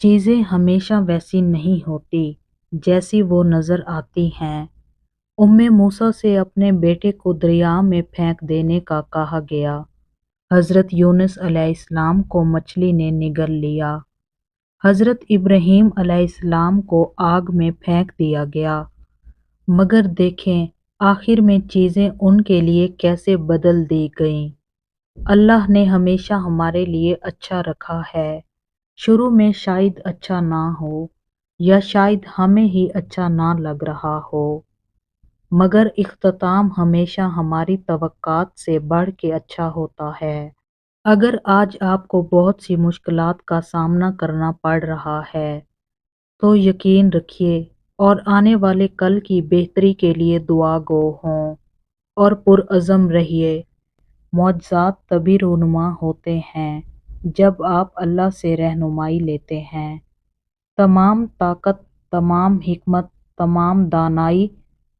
چیزیں ہمیشہ ویسی نہیں ہوتی جیسی وہ نظر آتی ہیں۔ موسیٰ سے اپنے بیٹے کو دریا میں پھینک دینے کا کہا گیا۔ حضرت یونس علیہ السلام کو مچھلی نے نگل لیا۔ حضرت ابراہیم علیہ السلام کو آگ میں پھینک دیا گیا۔ مگر دیکھیں آخر میں چیزیں ان کے لیے کیسے بدل دی گئیں۔ اللہ نے ہمیشہ ہمارے لیے اچھا رکھا ہے۔ شروع میں شاید اچھا نہ ہو یا شاید ہمیں ہی اچھا نہ لگ رہا ہو، مگر اختتام ہمیشہ ہماری توقعات سے بڑھ کے اچھا ہوتا ہے۔ اگر آج آپ کو بہت سی مشکلات کا سامنا کرنا پڑ رہا ہے تو یقین رکھیے اور آنے والے کل کی بہتری کے لیے دعا گو ہوں اور پرعزم رہیے۔ معجزات تبھی رونما ہوتے ہیں جب آپ اللہ سے رہنمائی لیتے ہیں۔ تمام طاقت، تمام حکمت، تمام دانائی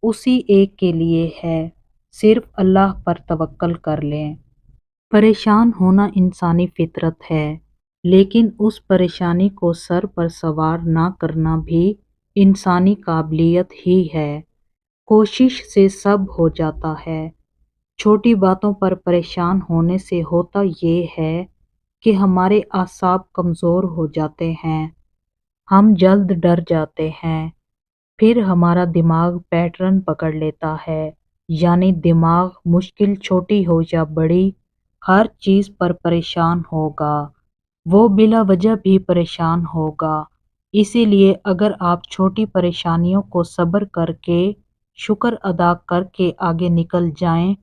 اسی ایک کے لیے ہے، صرف اللہ پر توکل کر لیں۔ پریشان ہونا انسانی فطرت ہے، لیکن اس پریشانی کو سر پر سوار نہ کرنا بھی انسانی قابلیت ہی ہے۔ کوشش سے سب ہو جاتا ہے۔ چھوٹی باتوں پر پریشان ہونے سے ہوتا یہ ہے کہ ہمارے اعصاب کمزور ہو جاتے ہیں، ہم جلد ڈر جاتے ہیں، پھر ہمارا دماغ پیٹرن پکڑ لیتا ہے، یعنی دماغ مشکل چھوٹی ہو یا بڑی ہر چیز پر پریشان ہوگا، وہ بلا وجہ بھی پریشان ہوگا۔ اسی لیے اگر آپ چھوٹی پریشانیوں کو صبر کر کے، شکر ادا کر کے آگے نکل جائیں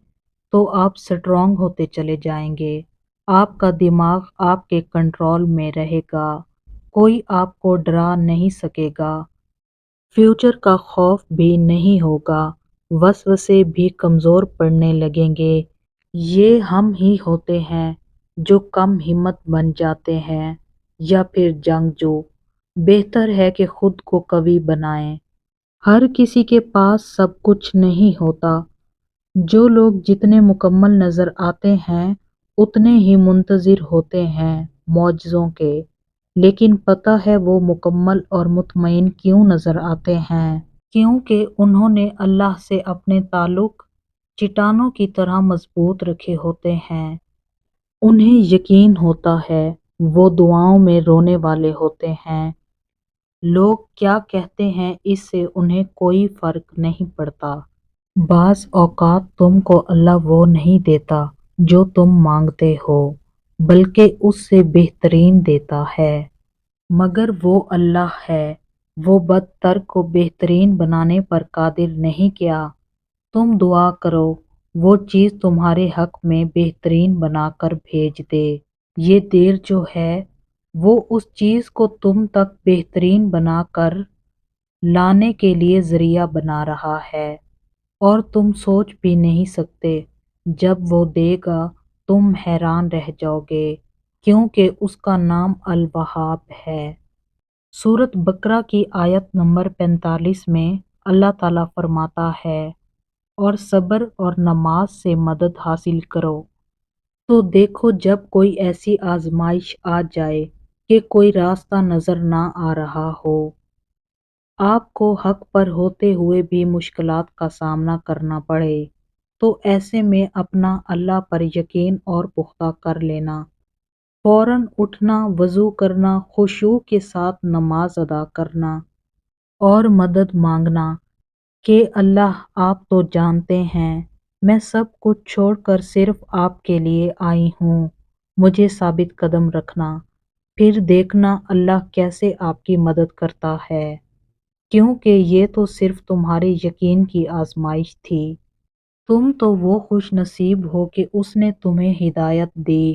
تو آپ سٹرونگ ہوتے چلے جائیں گے۔ آپ کا دماغ آپ کے کنٹرول میں رہے گا، کوئی آپ کو ڈرا نہیں سکے گا، فیوچر کا خوف بھی نہیں ہوگا، وسوسے بھی کمزور پڑنے لگیں گے۔ یہ ہم ہی ہوتے ہیں جو کم ہمت بن جاتے ہیں یا پھر جنگجو۔ بہتر ہے کہ خود کو قوی بنائیں۔ ہر کسی کے پاس سب کچھ نہیں ہوتا۔ جو لوگ جتنے مکمل نظر آتے ہیں اتنے ہی منتظر ہوتے ہیں معجزوں کے، لیکن پتہ ہے وہ مکمل اور مطمئن کیوں نظر آتے ہیں؟ کیونکہ انہوں نے اللہ سے اپنے تعلق چٹانوں کی طرح مضبوط رکھے ہوتے ہیں۔ انہیں یقین ہوتا ہے وہ دعاؤں میں رونے والے ہوتے ہیں۔ لوگ کیا کہتے ہیں اس سے انہیں کوئی فرق نہیں پڑتا۔ بعض اوقات تم کو اللہ وہ نہیں دیتا جو تم مانگتے ہو، بلکہ اس سے بہترین دیتا ہے۔ مگر وہ اللہ ہے، وہ بدتر کو بہترین بنانے پر قادر نہیں کیا؟ تم دعا کرو وہ چیز تمہارے حق میں بہترین بنا کر بھیج دے۔ یہ دیر جو ہے وہ اس چیز کو تم تک بہترین بنا کر لانے کے لیے ذریعہ بنا رہا ہے، اور تم سوچ بھی نہیں سکتے جب وہ دے گا تم حیران رہ جاؤ گے، کیونکہ اس کا نام الوہاب ہے۔ سورۃ بقرہ کی آیت نمبر 45 میں اللہ تعالیٰ فرماتا ہے، اور صبر اور نماز سے مدد حاصل کرو۔ تو دیکھو جب کوئی ایسی آزمائش آ جائے کہ کوئی راستہ نظر نہ آ رہا ہو، آپ کو حق پر ہوتے ہوئے بھی مشکلات کا سامنا کرنا پڑے، تو ایسے میں اپنا اللہ پر یقین اور پختہ کر لینا، فوراً اٹھنا، وضو کرنا، خشوع کے ساتھ نماز ادا کرنا اور مدد مانگنا کہ اللہ آپ تو جانتے ہیں میں سب کچھ چھوڑ کر صرف آپ کے لیے آئی ہوں، مجھے ثابت قدم رکھنا، پھر دیکھنا اللہ کیسے آپ کی مدد کرتا ہے، کیونکہ یہ تو صرف تمہارے یقین کی آزمائش تھی۔ تم تو وہ خوش نصیب ہو کہ اس نے تمہیں ہدایت دی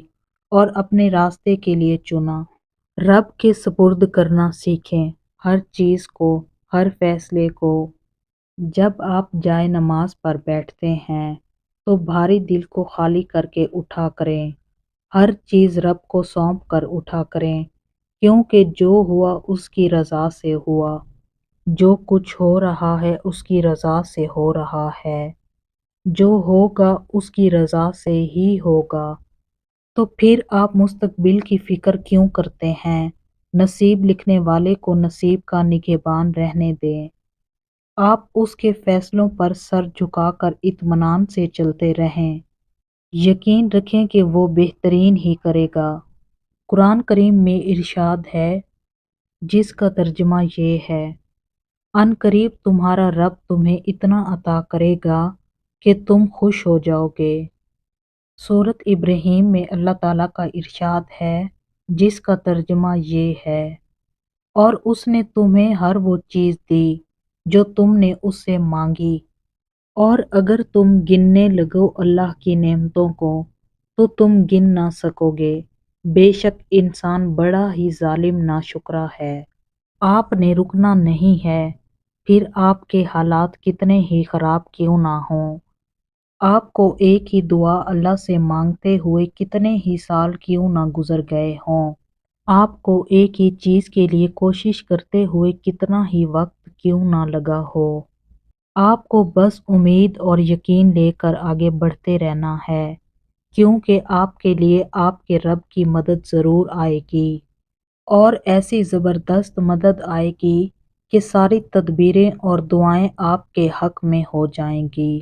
اور اپنے راستے کے لیے چنا۔ رب کے سپرد کرنا سیکھیں، ہر چیز کو، ہر فیصلے کو۔ جب آپ جائے نماز پر بیٹھتے ہیں تو بھاری دل کو خالی کر کے اٹھا کریں، ہر چیز رب کو سونپ کر اٹھا کریں، کیونکہ جو ہوا اس کی رضا سے ہوا، جو کچھ ہو رہا ہے اس کی رضا سے ہو رہا ہے، جو ہوگا اس کی رضا سے ہی ہوگا۔ تو پھر آپ مستقبل کی فکر کیوں کرتے ہیں؟ نصیب لکھنے والے کو نصیب کا نگہبان رہنے دیں۔ آپ اس کے فیصلوں پر سر جھکا کر اطمینان سے چلتے رہیں۔ یقین رکھیں کہ وہ بہترین ہی کرے گا۔ قرآن کریم میں ارشاد ہے، جس کا ترجمہ یہ ہے، ان قریب تمہارا رب تمہیں اتنا عطا کرے گا کہ تم خوش ہو جاؤ گے۔ سورۃ ابراہیم میں اللہ تعالیٰ کا ارشاد ہے، جس کا ترجمہ یہ ہے، اور اس نے تمہیں ہر وہ چیز دی جو تم نے اس سے مانگی، اور اگر تم گننے لگو اللہ کی نعمتوں کو تو تم گن نہ سکو گے۔ بے شک انسان بڑا ہی ظالم ناشکرا ہے۔ آپ نے رکنا نہیں ہے، پھر آپ کے حالات کتنے ہی خراب کیوں نہ ہوں۔ آپ کو ایک ہی دعا اللہ سے مانگتے ہوئے کتنے ہی سال کیوں نہ گزر گئے ہوں۔ آپ کو ایک ہی چیز کے لیے کوشش کرتے ہوئے کتنا ہی وقت کیوں نہ لگا ہو۔ آپ کو بس امید اور یقین لے کر آگے بڑھتے رہنا ہے، کیونکہ آپ کے لیے آپ کے رب کی مدد ضرور آئے گی، اور ایسی زبردست مدد آئے گی کہ ساری تدبیریں اور دعائیں آپ کے حق میں ہو جائیں گی۔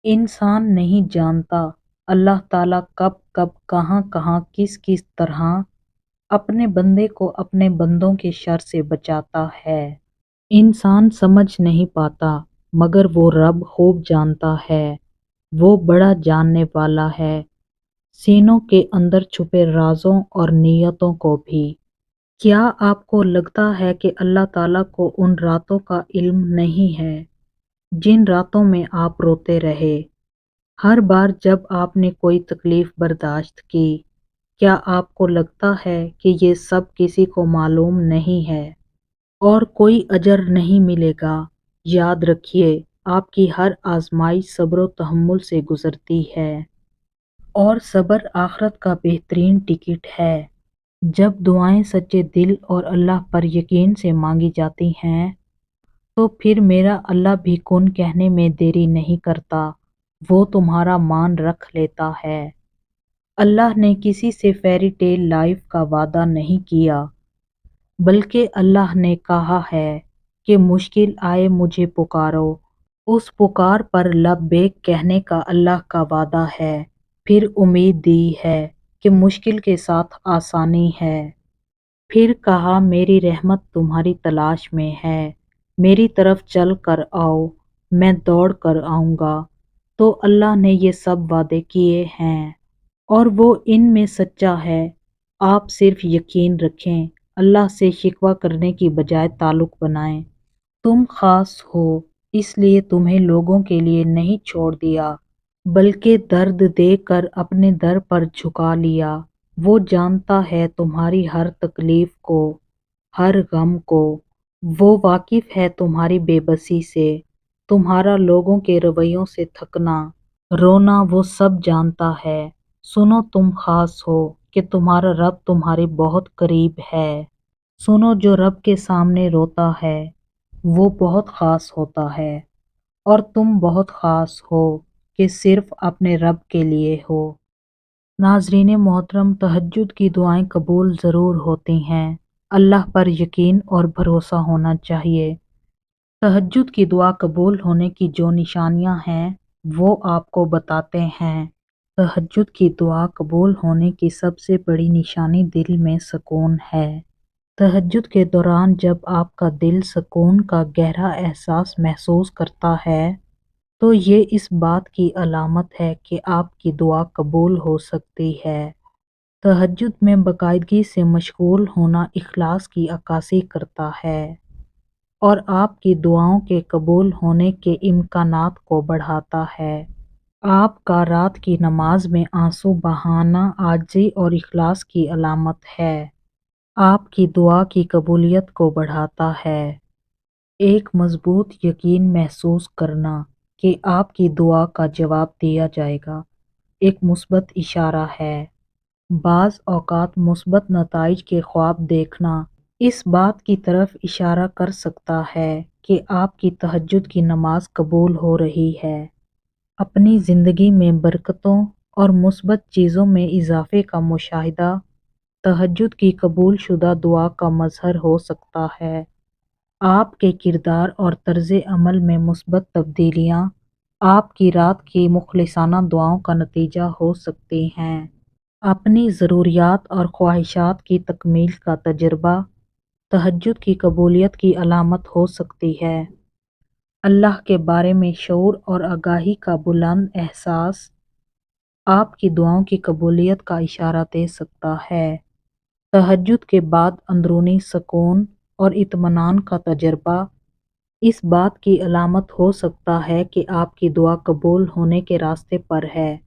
انسان نہیں جانتا اللہ تعالیٰ کب کب کہاں کہاں کس کس طرح اپنے بندے کو اپنے بندوں کے شر سے بچاتا ہے۔ انسان سمجھ نہیں پاتا، مگر وہ رب خوب جانتا ہے۔ وہ بڑا جاننے والا ہے، سینوں کے اندر چھپے رازوں اور نیتوں کو بھی۔ کیا آپ کو لگتا ہے کہ اللہ تعالیٰ کو ان راتوں کا علم نہیں ہے جن راتوں میں آپ روتے رہے؟ ہر بار جب آپ نے کوئی تکلیف برداشت کی، کیا آپ کو لگتا ہے کہ یہ سب کسی کو معلوم نہیں ہے اور کوئی اجر نہیں ملے گا؟ یاد رکھیے، آپ کی ہر آزمائش صبر و تحمل سے گزرتی ہے، اور صبر آخرت کا بہترین ٹکٹ ہے۔ جب دعائیں سچے دل اور اللہ پر یقین سے مانگی جاتی ہیں تو پھر میرا اللہ بھی کن کہنے میں دیری نہیں کرتا، وہ تمہارا مان رکھ لیتا ہے۔ اللہ نے کسی سے فیری ٹیل لائف کا وعدہ نہیں کیا، بلکہ اللہ نے کہا ہے کہ مشکل آئے مجھے پکارو، اس پکار پر لبیک کہنے کا اللہ کا وعدہ ہے، پھر امید دی ہے کہ مشکل کے ساتھ آسانی ہے۔ پھر کہا میری رحمت تمہاری تلاش میں ہے، میری طرف چل کر آؤ، میں دوڑ کر آؤں گا۔ تو اللہ نے یہ سب وعدے کیے ہیں، اور وہ ان میں سچا ہے۔ آپ صرف یقین رکھیں، اللہ سے شکوہ کرنے کی بجائے تعلق بنائیں۔ تم خاص ہو، اس لیے تمہیں لوگوں کے لیے نہیں چھوڑ دیا، بلکہ درد دے کر اپنے در پر جھکا لیا۔ وہ جانتا ہے تمہاری ہر تکلیف کو، ہر غم کو۔ وہ واقف ہے تمہاری بے بسی سے، تمہارا لوگوں کے رویوں سے تھکنا، رونا، وہ سب جانتا ہے۔ سنو تم خاص ہو کہ تمہارا رب تمہارے بہت قریب ہے۔ سنو جو رب کے سامنے روتا ہے وہ بہت خاص ہوتا ہے، اور تم بہت خاص ہو کہ صرف اپنے رب کے لیے ہو۔ ناظرین محترم، تہجد کی دعائیں قبول ضرور ہوتی ہیں، اللہ پر یقین اور بھروسہ ہونا چاہیے۔ تہجد کی دعا قبول ہونے کی جو نشانیاں ہیں وہ آپ کو بتاتے ہیں۔ تہجد کی دعا قبول ہونے کی سب سے بڑی نشانی دل میں سکون ہے۔ تہجد کے دوران جب آپ کا دل سکون کا گہرا احساس محسوس کرتا ہے تو یہ اس بات کی علامت ہے کہ آپ کی دعا قبول ہو سکتی ہے۔ تہجد میں باقاعدگی سے مشغول ہونا اخلاص کی عکاسی کرتا ہے اور آپ کی دعاؤں کے قبول ہونے کے امکانات کو بڑھاتا ہے۔ آپ کا رات کی نماز میں آنسو بہانا عاجزی اور اخلاص کی علامت ہے، آپ کی دعا کی قبولیت کو بڑھاتا ہے۔ ایک مضبوط یقین محسوس کرنا کہ آپ کی دعا کا جواب دیا جائے گا ایک مثبت اشارہ ہے۔ بعض اوقات مثبت نتائج کے خواب دیکھنا اس بات کی طرف اشارہ کر سکتا ہے کہ آپ کی تہجد کی نماز قبول ہو رہی ہے۔ اپنی زندگی میں برکتوں اور مثبت چیزوں میں اضافے کا مشاہدہ تہجد کی قبول شدہ دعا کا مظہر ہو سکتا ہے۔ آپ کے کردار اور طرز عمل میں مثبت تبدیلیاں آپ کی رات کی مخلصانہ دعاؤں کا نتیجہ ہو سکتی ہیں۔ اپنی ضروریات اور خواہشات کی تکمیل کا تجربہ تہجد کی قبولیت کی علامت ہو سکتی ہے۔ اللہ کے بارے میں شعور اور آگاہی کا بلند احساس آپ کی دعاؤں کی قبولیت کا اشارہ دے سکتا ہے۔ تہجد کے بعد اندرونی سکون اور اطمینان کا تجربہ اس بات کی علامت ہو سکتا ہے کہ آپ کی دعا قبول ہونے کے راستے پر ہے۔